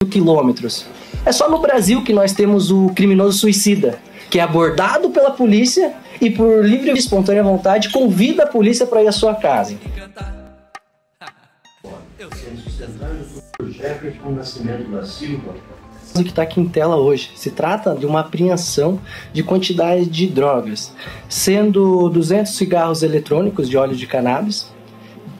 quilômetros. É só no Brasil que nós temos o criminoso suicida, que é abordado pela polícia e por livre e espontânea vontade convida a polícia para ir à sua casa. Jefferson Nascimento da Silva. O que está aqui em tela hoje se trata de uma apreensão de quantidade de drogas, sendo 200 cigarros eletrônicos de óleo de cannabis,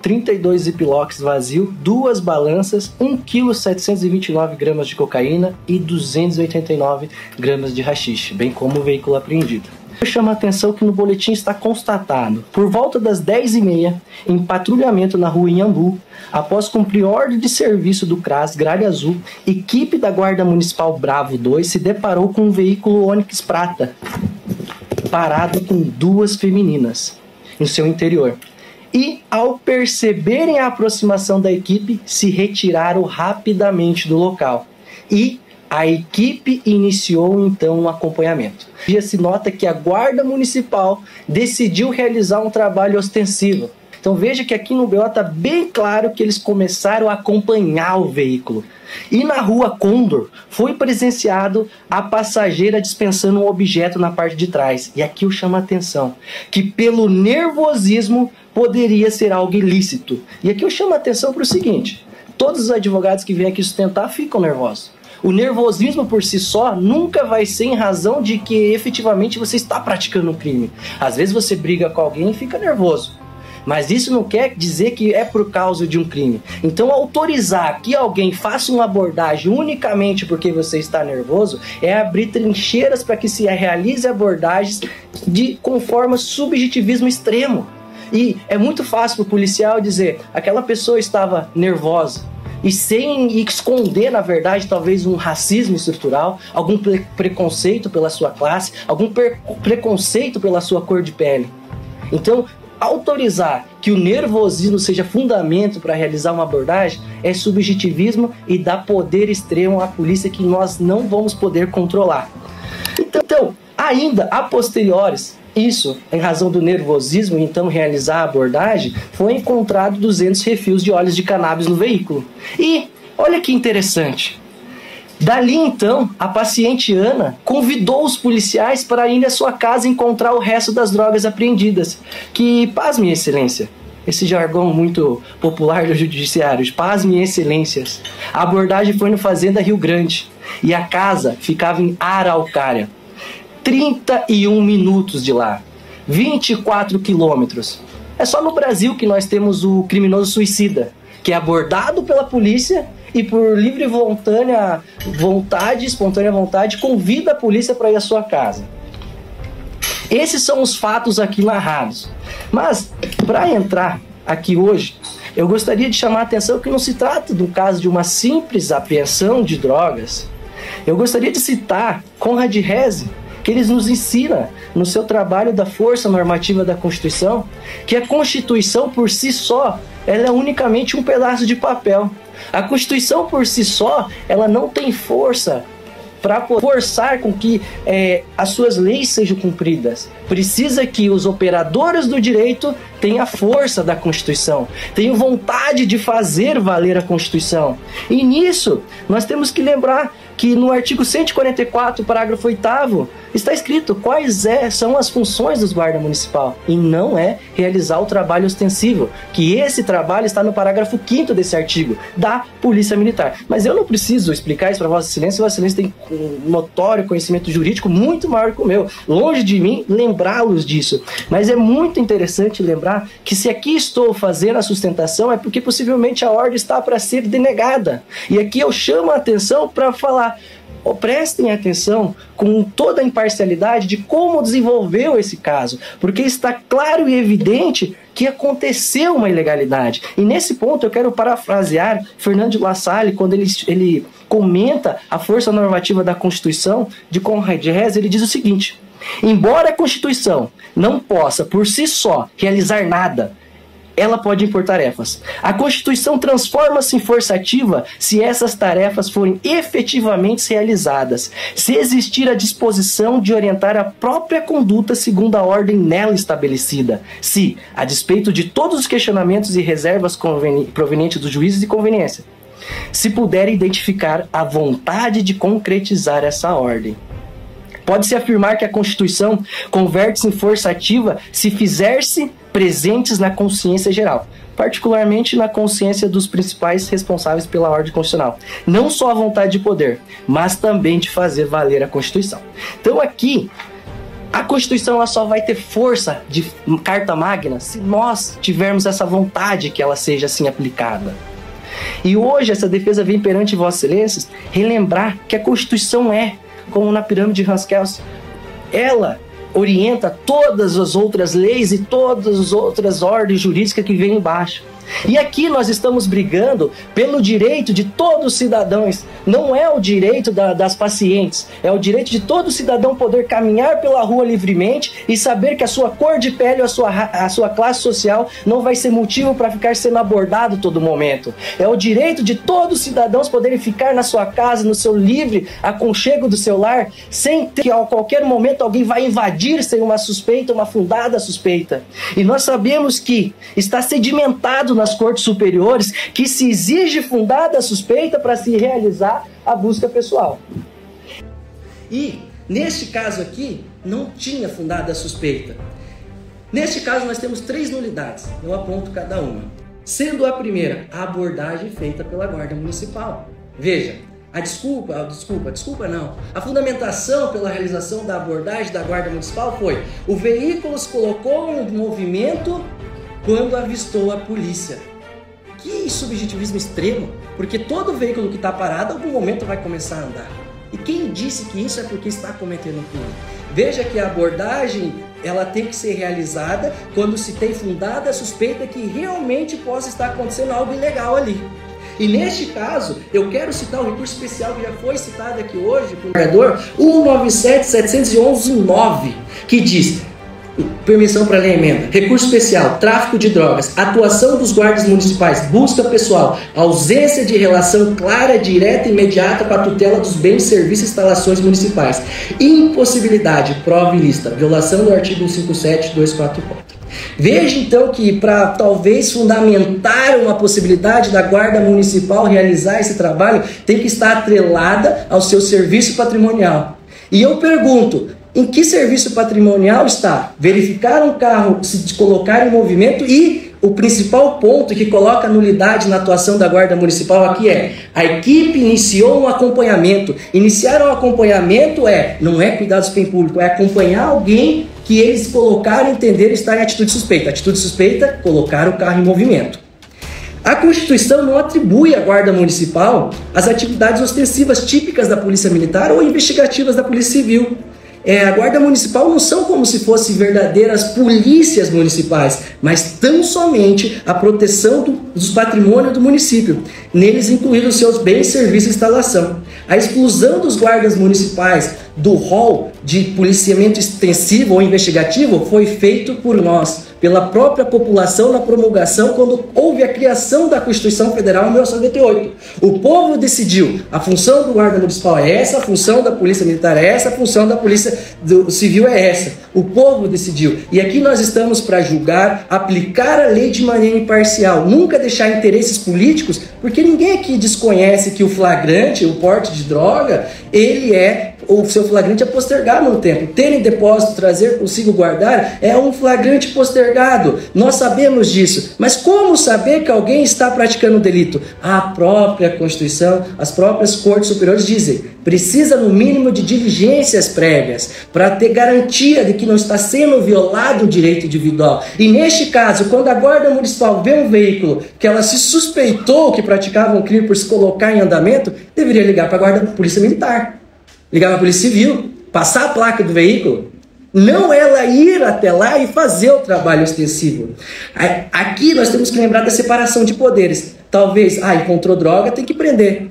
32 ziplocs vazio, 2 balanças, 1,729 kg de cocaína e 289 gramas de haxixe, bem como o veículo apreendido. Chama a atenção que no boletim está constatado, por volta das 10h30, em patrulhamento na rua Inhambu, após cumprir ordem de serviço do CRAS Gralha Azul, equipe da Guarda Municipal Bravo 2 se deparou com um veículo Onix Prata, parado com 2 femininas em seu interior. E, ao perceberem a aproximação da equipe, se retiraram rapidamente do local. E a equipe iniciou então um acompanhamento. Já se nota que a Guarda Municipal decidiu realizar um trabalho ostensivo. Então veja que aqui no BO está bem claro que eles começaram a acompanhar o veículo. E na rua Condor foi presenciado a passageira dispensando um objeto na parte de trás. E aqui eu chamo a atenção que pelo nervosismo poderia ser algo ilícito. E aqui eu chamo a atenção para o seguinte: todos os advogados que vêm aqui sustentar ficam nervosos. O nervosismo por si só nunca vai ser em razão de que efetivamente você está praticando um crime. Às vezes você briga com alguém e fica nervoso, mas isso não quer dizer que é por causa de um crime. Então autorizar que alguém faça uma abordagem unicamente porque você está nervoso é abrir trincheiras para que se realize abordagens conforme subjetivismo extremo. E é muito fácil para o policial dizer aquela pessoa estava nervosa, e sem esconder, na verdade, talvez um racismo estrutural, algum preconceito pela sua classe, algum preconceito pela sua cor de pele. Então, autorizar que o nervosismo seja fundamento para realizar uma abordagem é subjetivismo e dá poder extremo à polícia que nós não vamos poder controlar. Então ainda a posteriores, isso, em razão do nervosismo, então realizar a abordagem, foi encontrado 200 refis de óleos de cannabis no veículo. E, olha que interessante, dali então, a paciente Ana convidou os policiais para ir à sua casa encontrar o resto das drogas apreendidas. Que, pasme, excelência, esse jargão muito popular do judiciário, pasme, excelências, a abordagem foi no Fazenda Rio Grande, e a casa ficava em Araucária. 31 minutos de lá, 24 quilômetros. É só no Brasil que nós temos o criminoso suicida, que é abordado pela polícia e por livre espontânea vontade, convida a polícia para ir à sua casa. Esses são os fatos aqui narrados. Mas, para entrar aqui hoje, eu gostaria de chamar a atenção que não se trata do caso de uma simples apreensão de drogas. Eu gostaria de citar Conrad Hesse, que eles nos ensina no seu trabalho da força normativa da Constituição, que a Constituição por si só, ela é unicamente um pedaço de papel. A Constituição por si só, ela não tem força para forçar com que as suas leis sejam cumpridas. Precisa que os operadores do direito tenham a força da Constituição, tenham vontade de fazer valer a Constituição. E nisso, nós temos que lembrar que no artigo 144, parágrafo 8º, está escrito quais são as funções dos guarda municipal, e não é realizar o trabalho ostensivo, que esse trabalho está no parágrafo 5º desse artigo, da Polícia Militar. Mas eu não preciso explicar isso para Vossa Excelência tem um notório conhecimento jurídico muito maior que o meu. Longe de mim lembrá-los disso. Mas é muito interessante lembrar que se aqui estou fazendo a sustentação é porque possivelmente a ordem está para ser denegada. E aqui eu chamo a atenção para falar, prestem atenção com toda a imparcialidade de como desenvolveu esse caso, porque está claro e evidente que aconteceu uma ilegalidade. E nesse ponto eu quero parafrasear Fernando de La Salle, quando ele comenta a força normativa da Constituição de Conrad Hesse. Ele diz o seguinte: embora a Constituição não possa por si só realizar nada, ela pode impor tarefas. A Constituição transforma-se em força ativa se essas tarefas forem efetivamente realizadas, se existir a disposição de orientar a própria conduta segundo a ordem nela estabelecida, se, a despeito de todos os questionamentos e reservas provenientes dos juízes de conveniência, se puder identificar a vontade de concretizar essa ordem. Pode-se afirmar que a Constituição converte-se em força ativa se fizer-se presentes na consciência geral, particularmente na consciência dos principais responsáveis pela ordem constitucional. Não só a vontade de poder, mas também de fazer valer a Constituição. Então aqui, a Constituição ela só vai ter força de carta magna se nós tivermos essa vontade que ela seja assim aplicada. E hoje essa defesa vem perante Vossas Excelências relembrar que a Constituição como na pirâmide de Hans Kelsen, ela orienta todas as outras leis e todas as outras ordens jurídicas que vêm embaixo. E aqui nós estamos brigando pelo direito de todos os cidadãos. Não é o direito das pacientes, é o direito de todo cidadão poder caminhar pela rua livremente e saber que a sua cor de pele ou a sua classe social não vai ser motivo para ficar sendo abordado todo momento. É o direito de todos os cidadãos poderem ficar na sua casa, no seu livre aconchego do seu lar, sem que a qualquer momento alguém vai invadir sem uma suspeita, uma fundada suspeita. E nós sabemos que está sedimentado nas cortes superiores que se exige fundada suspeita para se realizar a busca pessoal. E neste caso aqui não tinha fundada suspeita. Neste caso nós temos 3 nulidades, eu aponto cada uma. Sendo a primeira a abordagem feita pela Guarda Municipal. Veja, a fundamentação pela realização da abordagem da Guarda Municipal foi: o veículo se colocou em movimento quando avistou a polícia. Que subjetivismo extremo, porque todo veículo que está parado, em algum momento vai começar a andar. E quem disse que isso é porque está cometendo crime? Veja que a abordagem ela tem que ser realizada quando se tem fundada a suspeita que realmente possa estar acontecendo algo ilegal ali. E neste caso, eu quero citar um recurso especial que já foi citado aqui hoje pelo vereador 197.711.9, que diz: permissão para ler a emenda. Recurso especial, tráfico de drogas, atuação dos guardas municipais, busca pessoal, ausência de relação clara, direta e imediata com a tutela dos bens, serviços e instalações municipais, impossibilidade, prova ilícita, violação do artigo 157, 244. Veja então que para talvez fundamentar uma possibilidade da Guarda Municipal realizar esse trabalho, tem que estar atrelada ao seu serviço patrimonial. E eu pergunto, em que serviço patrimonial está? Verificar um carro se colocar em movimento e o principal ponto que coloca nulidade na atuação da Guarda Municipal aqui é: a equipe iniciou um acompanhamento. Iniciar um acompanhamento não é cuidar do bem público, é acompanhar alguém que eles colocaram, entender estar em atitude suspeita. Atitude suspeita, colocar o carro em movimento. A Constituição não atribui à Guarda Municipal as atividades ostensivas típicas da Polícia Militar ou investigativas da Polícia Civil. A Guarda Municipal não são como se fossem verdadeiras polícias municipais, mas tão somente a proteção dos patrimônios do município, neles incluídos os seus bens, serviços e instalação. A exclusão dos guardas municipais do rol de policiamento extensivo ou investigativo foi feito por nós, pela própria população na promulgação, quando houve a criação da Constituição Federal em 1998. O povo decidiu, a função do guarda municipal é essa, a função da polícia militar é essa, a função da polícia civil é essa. O povo decidiu. E aqui nós estamos para julgar, aplicar a lei de maneira imparcial, nunca deixar interesses políticos, porque ninguém aqui desconhece que o flagrante, o porte de droga, o seu flagrante é postergado no tempo. Ter em depósito, trazer consigo guardar, é um flagrante postergado. Nós sabemos disso. Mas como saber que alguém está praticando um delito? A própria Constituição, as próprias cortes superiores dizem: precisa no mínimo de diligências prévias para ter garantia de que não está sendo violado o direito individual. E neste caso, quando a Guarda Municipal vê um veículo que ela se suspeitou que praticava um crime por se colocar em andamento, deveria ligar para a Polícia Militar, ligar para a Polícia Civil, passar a placa do veículo, não ela ir até lá e fazer o trabalho extensivo. Aqui nós temos que lembrar da separação de poderes. Talvez, encontrou droga, tem que prender.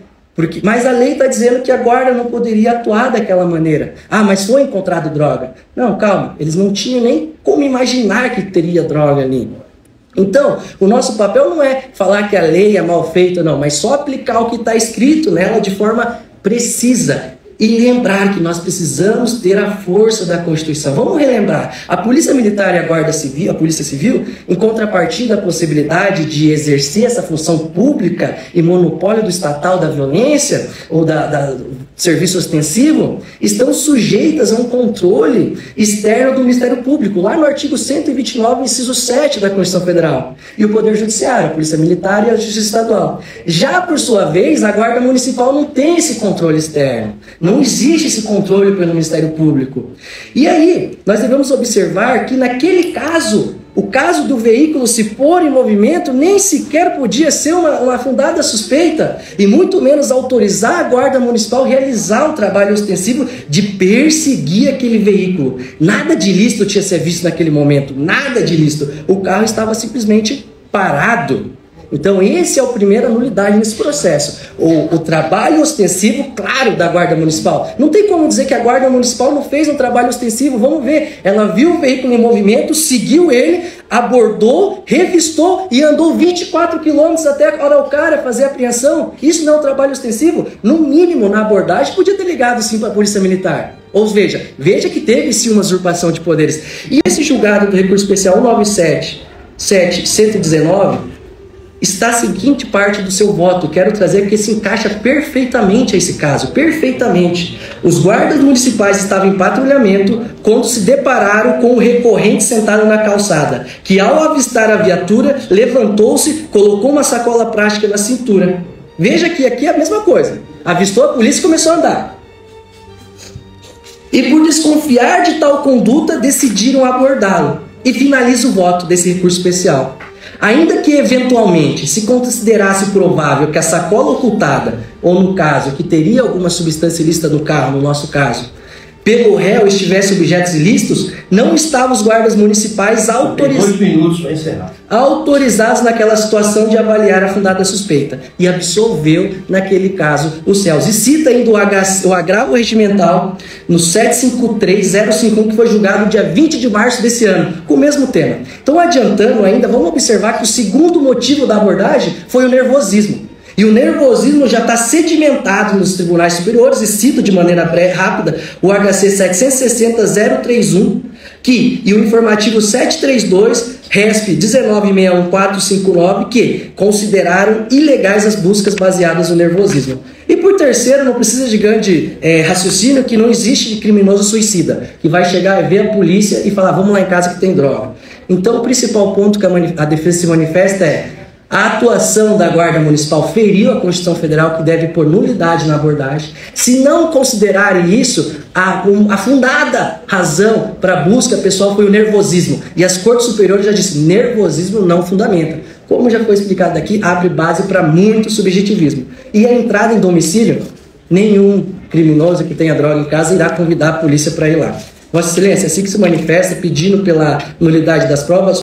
Mas a lei está dizendo que a guarda não poderia atuar daquela maneira. Mas foi encontrado droga. Não, calma, eles não tinham nem como imaginar que teria droga ali. Então, o nosso papel não é falar que a lei é mal feita, não, mas só aplicar o que está escrito nela de forma precisa, e lembrar que nós precisamos ter a força da Constituição. Vamos relembrar, a Polícia Militar e a Guarda Civil, a Polícia Civil, em contrapartida à possibilidade de exercer essa função pública e monopólio do estatal da violência ou da serviço ostensivo, estão sujeitas a um controle externo do Ministério Público, lá no artigo 129, inciso 7 da Constituição Federal, e o Poder Judiciário, a Polícia Militar e a Justiça Estadual. Já, por sua vez, a Guarda Municipal não tem esse controle externo, não existe esse controle pelo Ministério Público. E aí, nós devemos observar que naquele caso, o caso do veículo se pôr em movimento nem sequer podia ser uma fundada suspeita, e muito menos autorizar a Guarda Municipal a realizar um trabalho ostensivo de perseguir aquele veículo. Nada de ilícito tinha sido visto naquele momento, nada de ilícito. O carro estava simplesmente parado. Então, essa é a primeira nulidade nesse processo. O trabalho ostensivo, claro, da Guarda Municipal. Não tem como dizer que a Guarda Municipal não fez um trabalho ostensivo. Vamos ver. Ela viu o veículo em movimento, seguiu ele, abordou, revistou e andou 24 quilômetros até a Araucária fazer a apreensão. Isso não é um trabalho ostensivo? No mínimo, na abordagem, podia ter ligado sim para a Polícia Militar. Ou veja que teve sim uma usurpação de poderes. E esse julgado do recurso especial 197.119 está a seguinte parte do seu voto. Quero trazer porque se encaixa perfeitamente a esse caso, perfeitamente. Os guardas municipais estavam em patrulhamento quando se depararam com o recorrente sentado na calçada, que ao avistar a viatura, levantou-se, colocou uma sacola plástica na cintura. Veja que aqui é a mesma coisa. Avistou a polícia e começou a andar. E por desconfiar de tal conduta, decidiram abordá-lo. E finaliza o voto desse recurso especial. Ainda que eventualmente se considerasse provável que a sacola ocultada, ou no caso, que teria alguma substância ilícita no carro, no nosso caso, pelo réu estivesse objetos ilícitos, não estavam os guardas municipais autorizados naquela situação de avaliar a fundada suspeita. E absolveu, naquele caso, os réus. E cita ainda o agravo regimental no 753.051, que foi julgado dia 20 de março desse ano, com o mesmo tema. Então, adiantando ainda, vamos observar que o segundo motivo da abordagem foi o nervosismo. E o nervosismo já está sedimentado nos tribunais superiores, e cito de maneira rápida o HC 760.031, e o informativo 732, RESP 1961459, que consideraram ilegais as buscas baseadas no nervosismo. E por terceiro, não precisa de grande raciocínio, que não existe criminoso suicida, que vai chegar e ver a polícia e falar, vamos lá em casa que tem droga. Então o principal ponto que a defesa se manifesta é: a atuação da Guarda Municipal feriu a Constituição Federal, que deve pôr nulidade na abordagem. Se não considerarem isso, a fundada razão para a busca pessoal foi o nervosismo. E as Cortes Superiores já disseram, nervosismo não fundamenta. Como já foi explicado aqui, abre base para muito subjetivismo. E a entrada em domicílio, nenhum criminoso que tenha droga em casa irá convidar a polícia para ir lá. Vossa Excelência, assim que se manifesta, pedindo pela nulidade das provas,